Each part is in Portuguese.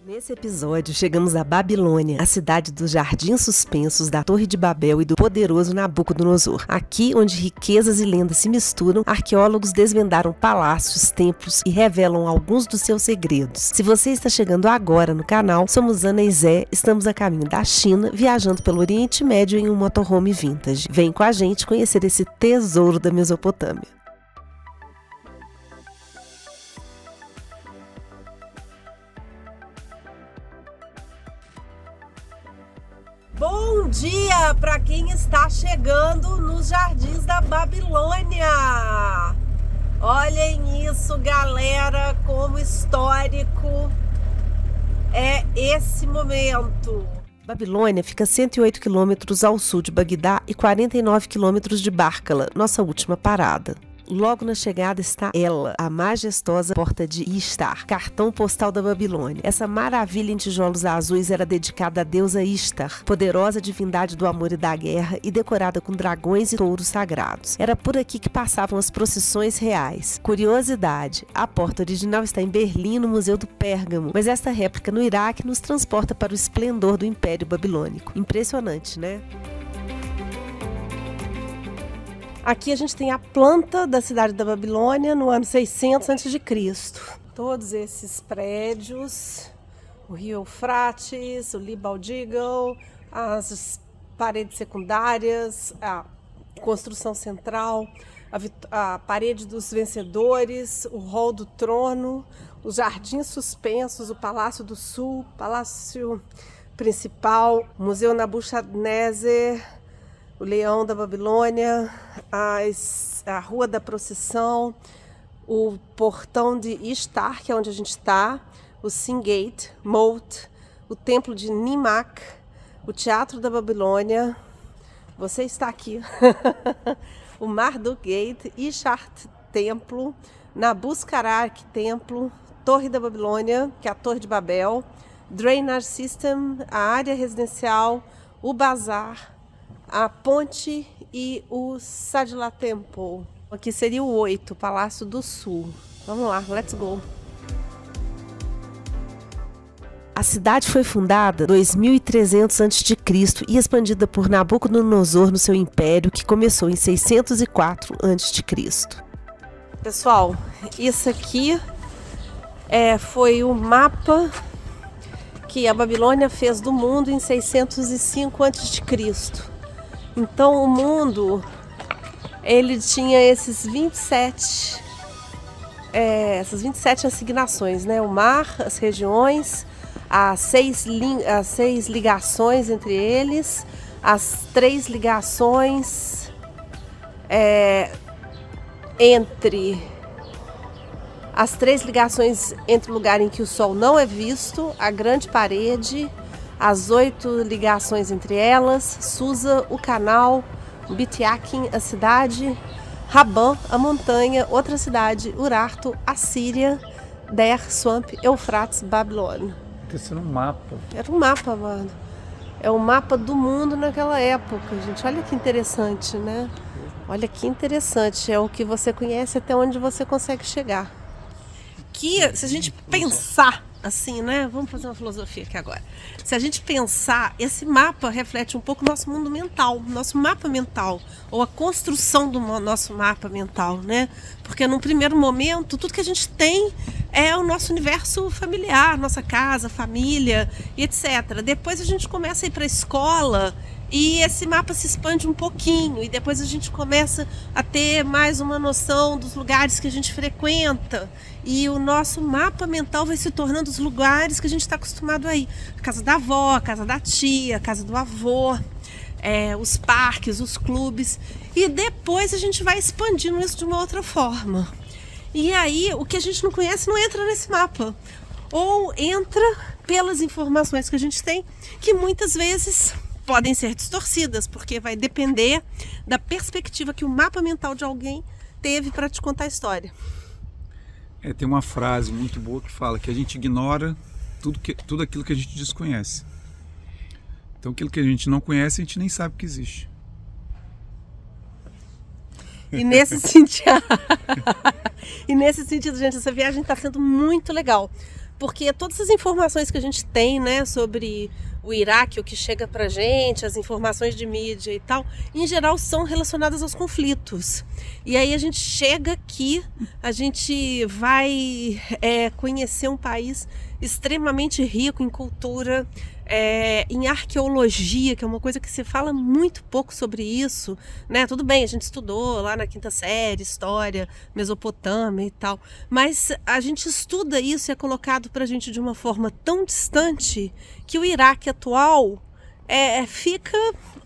Nesse episódio, chegamos a Babilônia, a cidade dos jardins suspensos, da Torre de Babel e do poderoso Nabucodonosor. Aqui, onde riquezas e lendas se misturam, arqueólogos desvendaram palácios, templos e revelam alguns dos seus segredos. Se você está chegando agora no canal, somos Ana e Zé, estamos a caminho da China, viajando pelo Oriente Médio em um motorhome vintage. Vem com a gente conhecer esse tesouro da Mesopotâmia. Bom dia para quem está chegando nos Jardins da Babilônia! Olhem isso, galera, como histórico é esse momento. Babilônia fica a 108 quilômetros ao sul de Bagdá e 49 quilômetros de Bárcala, nossa última parada. Logo na chegada está ela, a majestosa Porta de Ishtar, cartão postal da Babilônia. Essa maravilha em tijolos azuis era dedicada à deusa Ishtar, poderosa divindade do amor e da guerra, e decorada com dragões e touros sagrados. Era por aqui que passavam as procissões reais. Curiosidade, a porta original está em Berlim, no Museu do Pérgamo, mas esta réplica no Iraque nos transporta para o esplendor do Império Babilônico. Impressionante, né? Aqui a gente tem a planta da cidade da Babilônia no ano 600 a.C. Todos esses prédios, o rio Eufrates, o Libaldigal, as paredes secundárias, a construção central, a parede dos vencedores, o hall do trono, os jardins suspensos, o Palácio do Sul, Palácio Principal, o Museu Nabuchodonosor, o Leão da Babilônia, a Rua da Procissão, o Portão de Ishtar, que é onde a gente está, o Sin Gate, Moat, o Templo de Nimak, o Teatro da Babilônia, você está aqui, o Marduk Gate, Ishtar Templo, Nabuscarac Templo, Torre da Babilônia, que é a Torre de Babel, Drainage System, a área residencial, o Bazar, a ponte e o Sadla Temple. Aqui seria o 8, Palácio do Sul. Vamos lá, let's go! A cidade foi fundada em 2300 a.C. e expandida por Nabucodonosor no seu império, que começou em 604 a.C. Pessoal, isso aqui foi o mapa que a Babilônia fez do mundo em 605 a.C. Então o mundo, ele tinha essas 27 assignações, né? O mar, as regiões, as seis ligações entre eles, as 3 ligações entre o lugar em que o sol não é visto, a grande parede, as 8 ligações entre elas, Susa, o canal, Bitiakin, a cidade, Raban, a montanha, outra cidade, Urartu, a Síria, Der, Swamp, Eufrates, Babilônia. Isso era um mapa. Era um mapa, mano. É o mapa do mundo naquela época, gente. Olha que interessante, né? Olha que interessante. É o que você conhece até onde você consegue chegar. Que, se a gente pensar assim, né? Vamos fazer uma filosofia aqui agora. Se a gente pensar, esse mapa reflete um pouco o nosso mundo mental, nosso mapa mental, ou a construção do nosso mapa mental, né? Porque num primeiro momento, tudo que a gente tem é o nosso universo familiar, nossa casa, família, e etc. Depois a gente começa a ir para a escola e esse mapa se expande um pouquinho, e depois a gente começa a ter mais uma noção dos lugares que a gente frequenta, e o nosso mapa mental vai se tornando os lugares que a gente está acostumado a ir. A casa da avó, a casa da tia, a casa do avô, os parques, os clubes, e depois a gente vai expandindo isso de uma outra forma. E aí o que a gente não conhece não entra nesse mapa, ou entra pelas informações que a gente tem, que muitas vezes podem ser distorcidas, porque vai depender da perspectiva que o mapa mental de alguém teve para te contar a história. Tem uma frase muito boa que fala que a gente ignora tudo aquilo que a gente desconhece. Então aquilo que a gente não conhece, a gente nem sabe que existe. E nesse sentido, gente, essa viagem está sendo muito legal. porque todas as informações que a gente tem, né, sobre o Iraque, o que chega pra gente, as informações de mídia e tal, em geral são relacionadas aos conflitos. E aí a gente chega aqui, a gente vai conhecer um país extremamente rico em cultura, em arqueologia, que é uma coisa que se fala muito pouco sobre isso, né? Tudo bem, a gente estudou lá na 5ª série, história, Mesopotâmia e tal, mas a gente estuda isso e é colocado pra gente de uma forma tão distante que o Iraque atual fica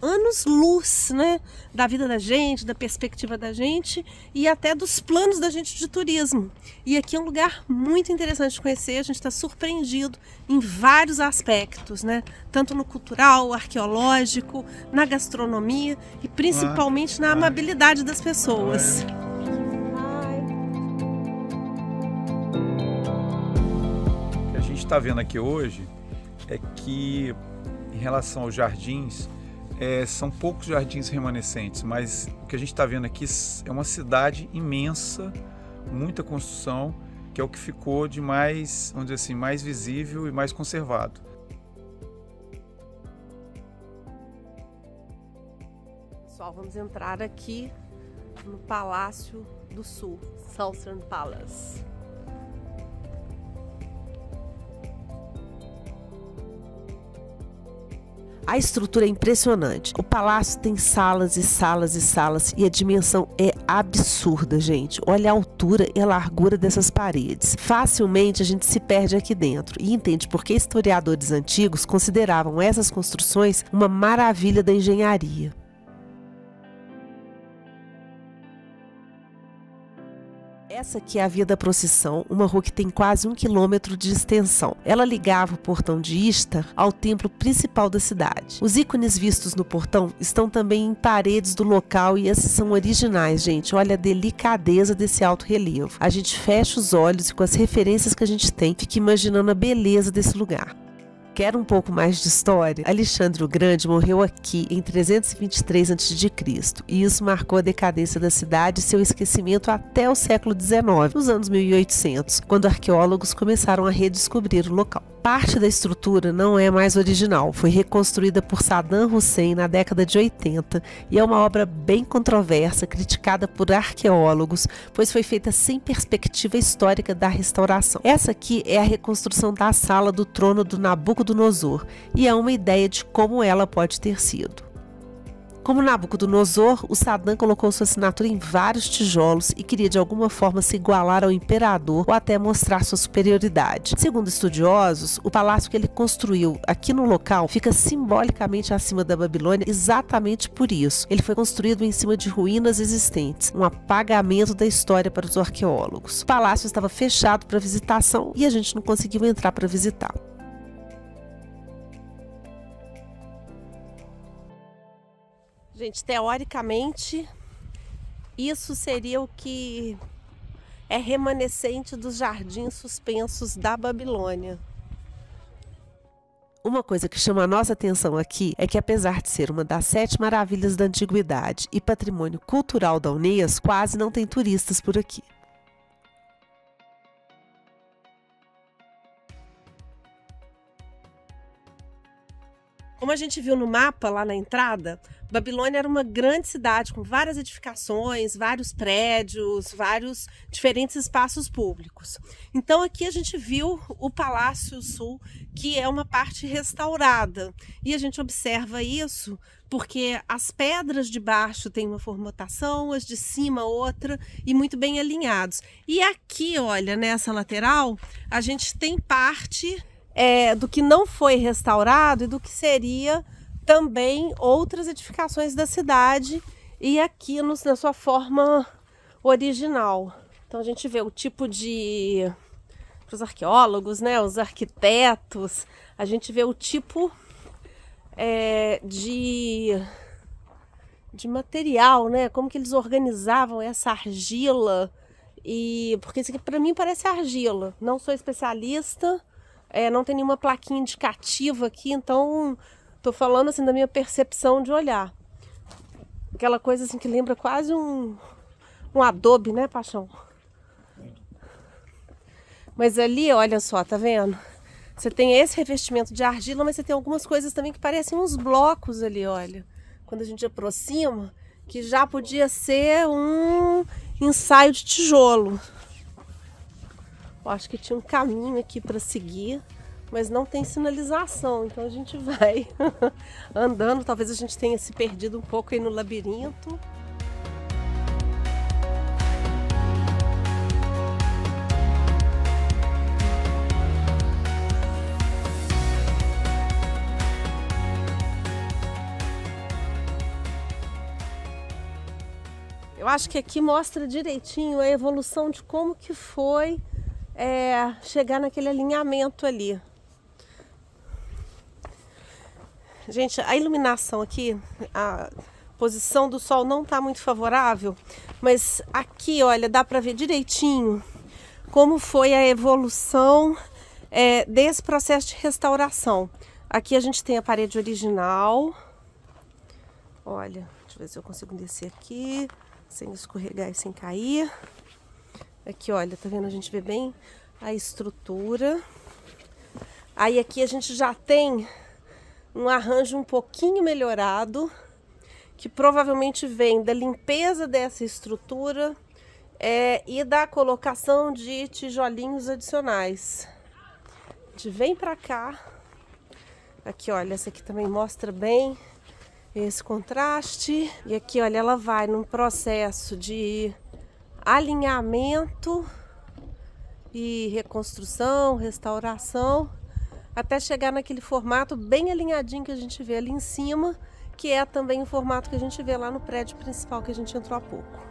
anos-luz, né, da vida da gente, da perspectiva da gente e até dos planos da gente de turismo. E aqui é um lugar muito interessante de conhecer, a gente está surpreendido em vários aspectos, né, tanto no cultural, arqueológico, na gastronomia e principalmente na amabilidade das pessoas. O que a gente está vendo aqui hoje é que, em relação aos jardins, são poucos jardins remanescentes, mas o que a gente está vendo aqui é uma cidade imensa, muita construção, que é o que ficou de mais, vamos dizer assim, mais visível e mais conservado. Pessoal, vamos entrar aqui no Palácio do Sul, Southern Palace. A estrutura é impressionante. O palácio tem salas e salas e salas e a dimensão é absurda, gente. Olha a altura e a largura dessas paredes. Facilmente a gente se perde aqui dentro e entende por que historiadores antigos consideravam essas construções uma maravilha da engenharia. Essa aqui é a Via da Procissão, uma rua que tem quase 1 quilômetro de extensão. Ela ligava o portão de Ishtar ao templo principal da cidade. Os ícones vistos no portão estão também em paredes do local e esses são originais, gente. Olha a delicadeza desse alto relevo. A gente fecha os olhos e com as referências que a gente tem, fica imaginando a beleza desse lugar. Quer um pouco mais de história? Alexandre o Grande morreu aqui em 323 a.C. e isso marcou a decadência da cidade e seu esquecimento até o século XIX, nos anos 1800, quando arqueólogos começaram a redescobrir o local. Parte da estrutura não é mais original, foi reconstruída por Saddam Hussein na década de 80 e é uma obra bem controversa, criticada por arqueólogos, pois foi feita sem perspectiva histórica da restauração. Essa aqui é a reconstrução da sala do trono do Nabucodonosor e é uma ideia de como ela pode ter sido. Como Nabucodonosor, o Saddam colocou sua assinatura em vários tijolos e queria de alguma forma se igualar ao imperador ou até mostrar sua superioridade. Segundo estudiosos, o palácio que ele construiu aqui no local fica simbolicamente acima da Babilônia exatamente por isso. Ele foi construído em cima de ruínas existentes, um apagamento da história para os arqueólogos. O palácio estava fechado para visitação e a gente não conseguiu entrar para visitar. Gente, teoricamente, isso seria o que é remanescente dos jardins suspensos da Babilônia. Uma coisa que chama a nossa atenção aqui é que, apesar de ser uma das 7 maravilhas da antiguidade e patrimônio cultural da Unesco, quase não tem turistas por aqui. Como a gente viu no mapa lá na entrada, Babilônia era uma grande cidade com várias edificações, vários prédios, vários diferentes espaços públicos. Então aqui a gente viu o Palácio Sul, que é uma parte restaurada. E a gente observa isso porque as pedras de baixo têm uma formatação, as de cima outra e muito bem alinhados. E aqui, olha, nessa lateral, a gente tem parte do que não foi restaurado e do que seria também outras edificações da cidade e aqui na sua forma original. Então a gente vê o tipo de, para os arqueólogos, né, os arquitetos, a gente vê o tipo de material, né, como que eles organizavam essa argila, porque isso aqui para mim parece argila. Não sou especialista, não tem nenhuma plaquinha indicativa aqui, então tô falando assim da minha percepção de olhar. Aquela coisa assim que lembra quase um adobe, né, Paixão? Mas ali, olha só, tá vendo? Você tem esse revestimento de argila, mas você tem algumas coisas também que parecem uns blocos ali, olha. Quando a gente aproxima, que já podia ser um ensaio de tijolo. Eu acho que tinha um caminho aqui para seguir, mas não tem sinalização, então a gente vai andando. Talvez a gente tenha se perdido um pouco aí no labirinto. Eu acho que aqui mostra direitinho a evolução de como que foi chegar naquele alinhamento ali. Gente, a iluminação aqui, a posição do sol não está muito favorável, mas aqui, olha, dá para ver direitinho como foi a evolução desse processo de restauração. Aqui a gente tem a parede original. Olha, deixa eu ver se eu consigo descer aqui sem escorregar e sem cair. Aqui, olha, tá vendo? A gente vê bem a estrutura. Aí aqui a gente já tem um arranjo um pouquinho melhorado, que provavelmente vem da limpeza dessa estrutura e da colocação de tijolinhos adicionais. A gente vem pra cá. Aqui, olha, essa aqui também mostra bem esse contraste. E aqui, olha, ela vai num processo de alinhamento e reconstrução, restauração, até chegar naquele formato bem alinhadinho que a gente vê ali em cima, que é também o formato que a gente vê lá no prédio principal que a gente entrou há pouco.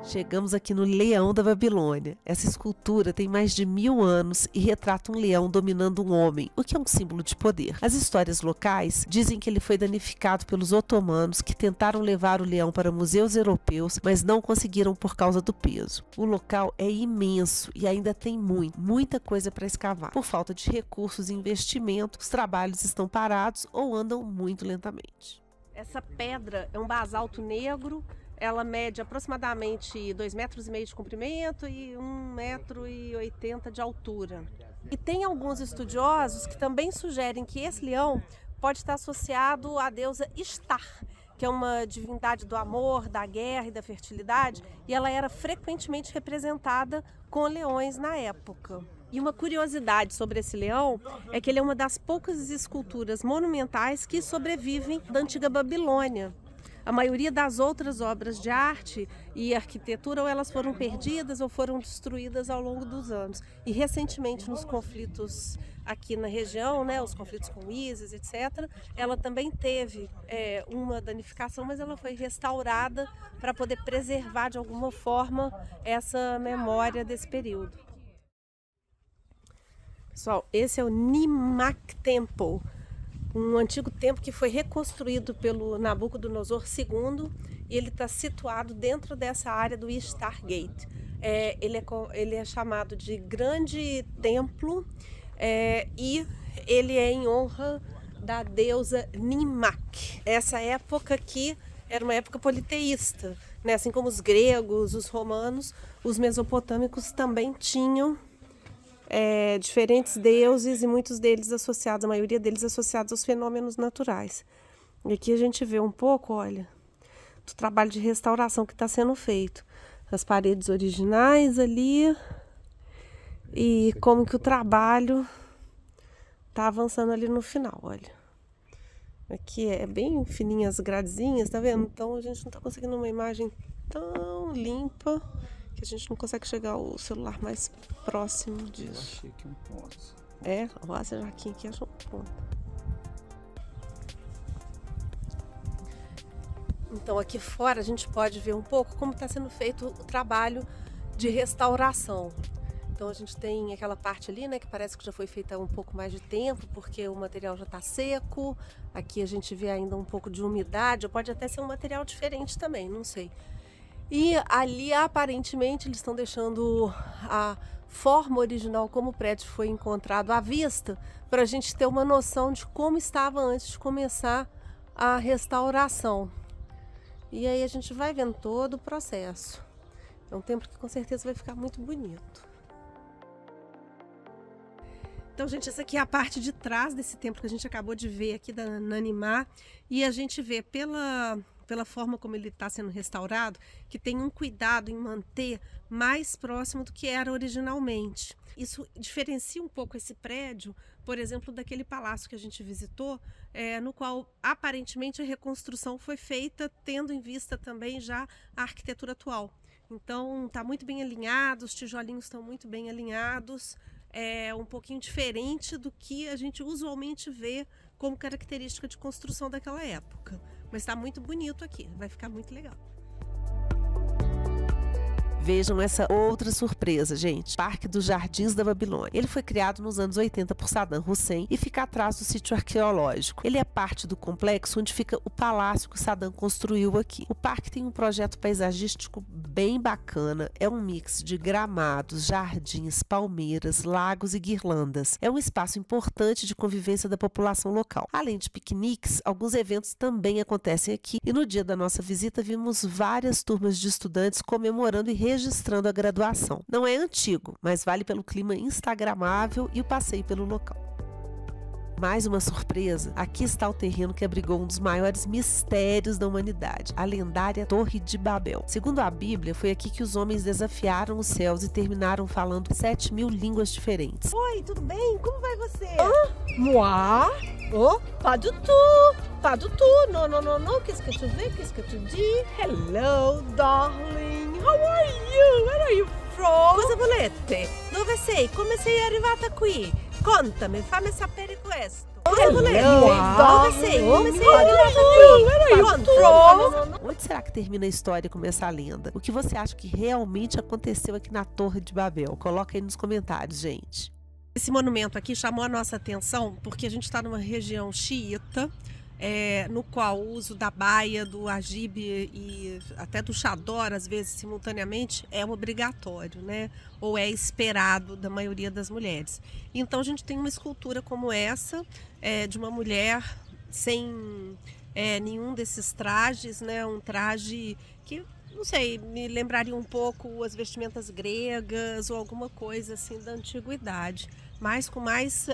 Chegamos aqui no Leão da Babilônia. Essa escultura tem mais de 1000 anos e retrata um leão dominando um homem, o que é um símbolo de poder. As histórias locais dizem que ele foi danificado pelos otomanos, que tentaram levar o leão para museus europeus, mas não conseguiram por causa do peso. O local é imenso e ainda tem muita coisa para escavar. Por falta de recursos e investimento, os trabalhos estão parados ou andam muito lentamente. Essa pedra é um basalto negro. Ela mede aproximadamente 2,5 metros de comprimento e 1,80 m de altura. E tem alguns estudiosos que também sugerem que esse leão pode estar associado à deusa Ishtar, que é uma divindade do amor, da guerra e da fertilidade, e ela era frequentemente representada com leões na época. E uma curiosidade sobre esse leão é que ele é uma das poucas esculturas monumentais que sobrevivem da antiga Babilônia. A maioria das outras obras de arte e arquitetura, ou elas foram perdidas ou foram destruídas ao longo dos anos. E recentemente, nos conflitos aqui na região, né, os conflitos com ISIS, etc., ela também teve uma danificação, mas ela foi restaurada para poder preservar de alguma forma essa memória desse período. Pessoal, esse é o Nimak Temple, um antigo templo que foi reconstruído pelo Nabucodonosor II, e ele está situado dentro dessa área do Ishtar Gate. Ele é chamado de Grande Templo e ele é em honra da deusa Nimak. Essa época aqui era uma época politeísta, né? Assim como os gregos, os romanos, os mesopotâmicos também tinham diferentes deuses, e muitos deles associados, a maioria deles associados aos fenômenos naturais. E aqui a gente vê um pouco, olha, do trabalho de restauração que está sendo feito. As paredes originais ali e como que o trabalho está avançando ali no final, olha. Aqui é bem fininhas as gradezinhas, tá vendo? Então a gente não está conseguindo uma imagem tão limpa que a gente não consegue chegar o celular mais próximo disso. Eu achei aqui um ponto. O Asa Jaquim aqui achou um ponto. Então aqui fora a gente pode ver um pouco como está sendo feito o trabalho de restauração. Então a gente tem aquela parte ali, né, que parece que já foi feita há um pouco mais de tempo, porque o material já está seco. Aqui a gente vê ainda um pouco de umidade, ou pode até ser um material diferente também, não sei. E ali, aparentemente, eles estão deixando a forma original, como o prédio foi encontrado, à vista, para a gente ter uma noção de como estava antes de começar a restauração. E aí a gente vai vendo todo o processo. É um templo que com certeza vai ficar muito bonito. Então, gente, essa aqui é a parte de trás desse templo que a gente acabou de ver aqui da Nanimá. E a gente vê pela forma como ele está sendo restaurado, que tem um cuidado em manter mais próximo do que era originalmente. Isso diferencia um pouco esse prédio, por exemplo, daquele palácio que a gente visitou, no qual aparentemente a reconstrução foi feita tendo em vista também já a arquitetura atual. Então está muito bem alinhado, os tijolinhos estão muito bem alinhados, é um pouquinho diferente do que a gente usualmente vê como característica de construção daquela época. Mas está muito bonito aqui, vai ficar muito legal. Vejam essa outra surpresa, gente. Parque dos Jardins da Babilônia. Ele foi criado nos anos 80 por Saddam Hussein e fica atrás do sítio arqueológico. Ele é parte do complexo onde fica o palácio que Saddam construiu aqui. O parque tem um projeto paisagístico bem bacana. É um mix de gramados, jardins, palmeiras, lagos e guirlandas. É um espaço importante de convivência da população local. Além de piqueniques, alguns eventos também acontecem aqui. E no dia da nossa visita vimos várias turmas de estudantes comemorando e registrando a graduação. Não é antigo, mas vale pelo clima instagramável e o passeio pelo local. Mais uma surpresa, aqui está o terreno que abrigou um dos maiores mistérios da humanidade, a lendária Torre de Babel. Segundo a Bíblia, foi aqui que os homens desafiaram os céus e terminaram falando 7.000 línguas diferentes. Oi, tudo bem? Como vai você? Moi? Oh, pas du tout. Pas du tout. Non, non, non, non. Qu'est-ce que tu veux? Qu'est-ce que tu dis? Hello, darling. How are you? Where are you from? Cosa volete? Dove sei? Come sei arrivata qui? Contami, fammi sapere questo. Cosa volete? Dove sei? Come sei arrivata qui? Where are you from? Onde será que termina a história e começa a lenda? O que você acha que realmente aconteceu aqui na Torre de Babel? Coloca aí nos comentários, gente. Esse monumento aqui chamou a nossa atenção porque a gente está numa região xiita, no qual o uso da baia, do agibe e até do chador, às vezes simultaneamente, é obrigatório, né? Ou é esperado da maioria das mulheres. Então a gente tem uma escultura como essa, de uma mulher sem nenhum desses trajes, né? Um traje que, não sei, me lembraria um pouco as vestimentas gregas ou alguma coisa assim da antiguidade, mas com mais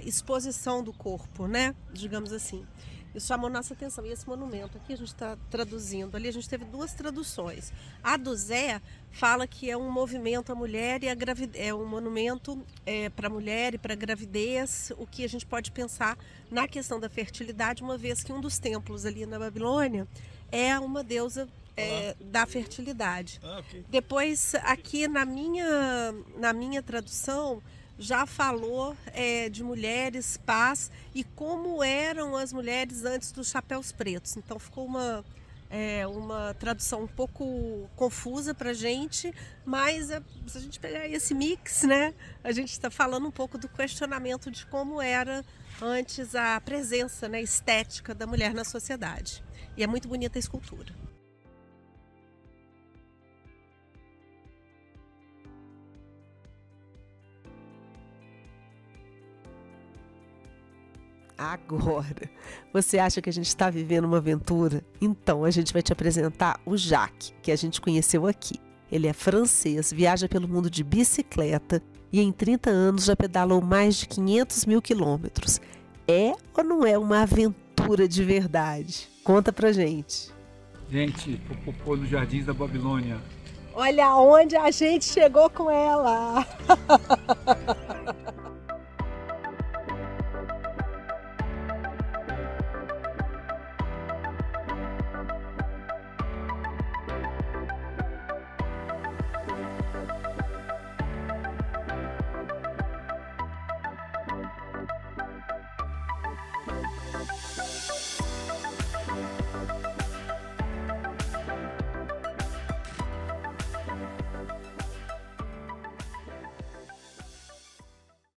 exposição do corpo, né? Digamos assim. Isso chamou nossa atenção. E esse monumento aqui a gente está traduzindo. Ali a gente teve duas traduções. A do Zé fala que é um movimento à mulher e a gravidez, é um monumento para a mulher e para a gravidez, o que a gente pode pensar na questão da fertilidade, uma vez que um dos templos ali na Babilônia é uma deusa da fertilidade. Okay. Depois, aqui na minha tradução, já falou de mulheres, paz e como eram as mulheres antes dos chapéus pretos. Então ficou uma tradução um pouco confusa para a gente, mas se a gente pegar esse mix, né, a gente está falando um pouco do questionamento de como era antes a presença, né, estética da mulher na sociedade. E é muito bonita a escultura. Agora, você acha que a gente está vivendo uma aventura? Então a gente vai te apresentar o Jacques, que a gente conheceu aqui. Ele é francês, viaja pelo mundo de bicicleta e em 30 anos já pedalou mais de 500 mil quilômetros. É ou não é uma aventura de verdade? Conta pra gente. Gente, Popopô nos Jardins da Babilônia. Olha onde a gente chegou com ela.